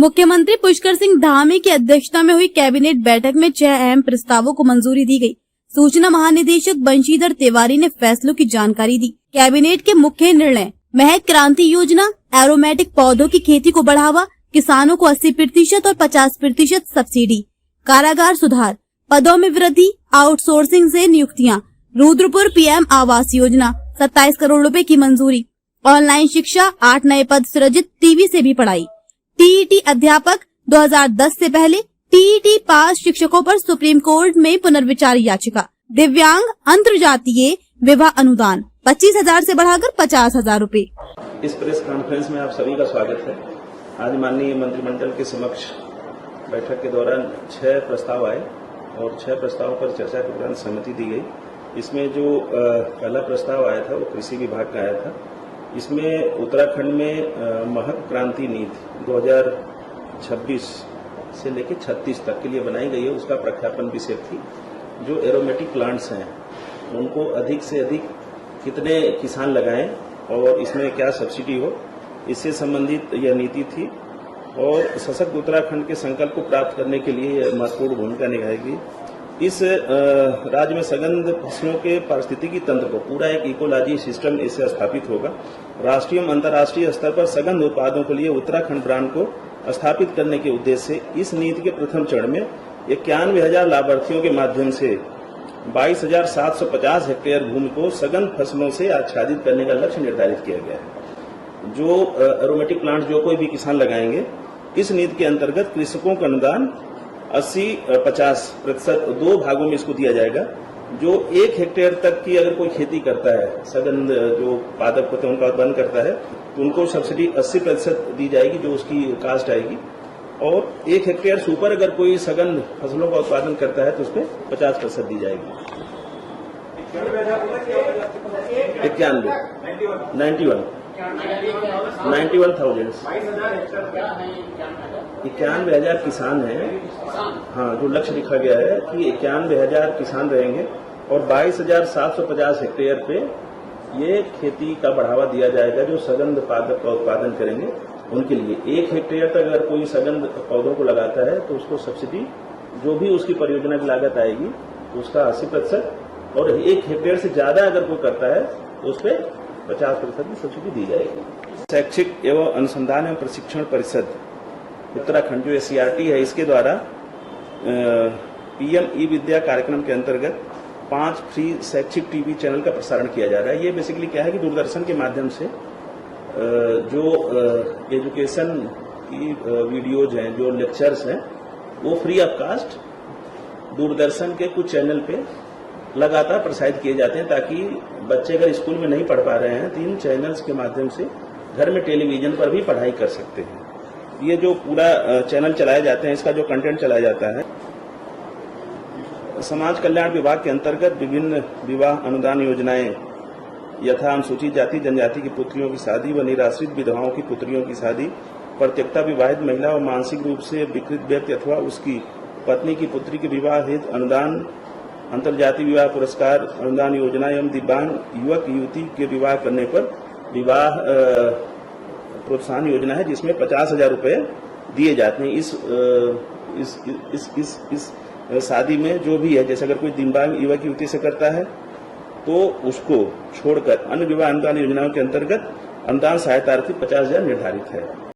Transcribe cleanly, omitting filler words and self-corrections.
मुख्यमंत्री पुष्कर सिंह धामी की अध्यक्षता में हुई कैबिनेट बैठक में 6 अहम प्रस्तावों को मंजूरी दी गई। सूचना महानिदेशक बंशीधर तिवारी ने फैसलों की जानकारी दी। कैबिनेट के मुख्य निर्णय: महक क्रांति योजना, एरोमेटिक पौधों की खेती को बढ़ावा, किसानों को 80% और 50% सब्सिडी, कारागार सुधार, पदों में वृद्धि, आउटसोर्सिंग से नियुक्तियां, रुद्रपुर पीएम आवास योजना, 27 करोड़ रुपए की मंजूरी, ऑनलाइन शिक्षा, 8 नए पद सृजित, टीवी से भी पढ़ाई, टीईटी अध्यापक, 2010 से पहले टीईटी पास शिक्षकों पर सुप्रीम कोर्ट में पुनर्विचार याचिका, दिव्यांग अंतर्जातीय विवाह अनुदान 25,000 से बढ़ाकर 50,000 रूपए। इस प्रेस कॉन्फ्रेंस में आप सभी का स्वागत है। आज माननीय मंत्रिमंडल के समक्ष बैठक के दौरान 6 प्रस्ताव आए और 6 प्रस्तावों पर चर्चा के दौरान सहमति दी गई। इसमें जो पहला प्रस्ताव आया था वो कृषि विभाग का आया था। इसमें उत्तराखंड में महक क्रांति नीति 2026 से लेकर 36 तक के लिए बनाई गई है। उसका प्रख्यापन विषय थी। जो एरोमेटिक प्लांट्स हैं उनको अधिक से अधिक कितने किसान लगाएं और इसमें क्या सब्सिडी हो, इससे संबंधित यह नीति थी। और सशक्त उत्तराखंड के संकल्प को प्राप्त करने के लिए यह महत्वपूर्ण भूमिका निभाएगी। इस राज्य में सघन फसलों के पारिस्थितिकी तंत्र को पूरा एक इकोलॉजी सिस्टम इससे स्थापित होगा। राष्ट्रीय एवं अंतर्राष्ट्रीय स्तर पर सघन उत्पादों के लिए उत्तराखंड ब्रांड को स्थापित करने के उद्देश्य से इस नीति के प्रथम चरण में 91,000 लाभार्थियों के माध्यम से 22,750 हेक्टेयर भूमि को सघन फसलों से आच्छादित करने का लक्ष्य निर्धारित किया गया है। जो एरोमेटिक प्लांट जो कोई भी किसान लगाएंगे, इस नीति के अंतर्गत कृषकों का अनुदान 80-50% 2 भागों में इसको दिया जाएगा। जो 1 हेक्टेयर तक की अगर कोई खेती करता है, सघन जो पादप होते हैं उनका उत्पादन करता है, तो उनको सब्सिडी 80% दी जाएगी जो उसकी कास्ट आएगी। और 1 हेक्टेयर से ऊपर अगर कोई सघन फसलों का उत्पादन करता है तो उस पर 50% दी जाएगी। 91,000 91,000 किसान हैं। हाँ, जो लक्ष्य लिखा गया है कि 91,000 किसान रहेंगे और 22,750 हेक्टेयर पे ये खेती का बढ़ावा दिया जाएगा। जो सघन पादप का उत्पादन करेंगे उनके लिए 1 हेक्टेयर तक अगर कोई सघन पौधों को लगाता है तो उसको सब्सिडी जो भी उसकी परियोजना की लागत आएगी उसका 80%, और 1 हेक्टेयर से ज्यादा अगर कोई करता है तो उस पर 50% की सब्सिडी दी जाएगी। शैक्षिक एवं अनुसंधान एवं प्रशिक्षण परिषद उत्तराखंड जो SCRT है, इसके द्वारा PM ई विद्या कार्यक्रम के अंतर्गत 5 फ्री शैक्षिक टीवी चैनल का प्रसारण किया जा रहा है। ये बेसिकली क्या है कि दूरदर्शन के माध्यम से जो एजुकेशन की वीडियोज हैं, जो लेक्चर्स हैं, वो फ्री ऑफ कास्ट दूरदर्शन के कुछ चैनल पे लगातार प्रसारित किए जाते हैं, ताकि बच्चे अगर स्कूल में नहीं पढ़ पा रहे हैं तो इन चैनल्स के माध्यम से घर में टेलीविजन पर भी पढ़ाई कर सकते हैं। ये जो पूरा चैनल चलाए जाते हैं, इसका जो कंटेंट चलाया जाता है, समाज कल्याण विभाग के अंतर्गत विभिन्न विवाह अनुदान योजनाएं यथा अनुसूचित जाति जनजाति की पुत्रियों की शादी व निराश्रित विधवाओं की पुत्रियों की शादी, प्रत्येकता विवाहित महिला व मानसिक रूप से विकृत व्यक्ति अथवा उसकी पत्नी की पुत्री के विवाह हेतु अनुदान, अंतर्जातीय विवाह पुरस्कार अनुदान योजना एवं दिव्यांग युवक युवती के विवाह करने पर विवाह प्रोत्साहन योजना है, जिसमें 50,000 रुपए दिए जाते हैं। इस शादी में जो भी है, जैसे अगर कोई दिव्यांग युवक युवती से करता है तो उसको छोड़कर अन्य विवाह अनुदान योजनाओं के अंतर्गत अनुदान सहायता राशि 50,000 निर्धारित है।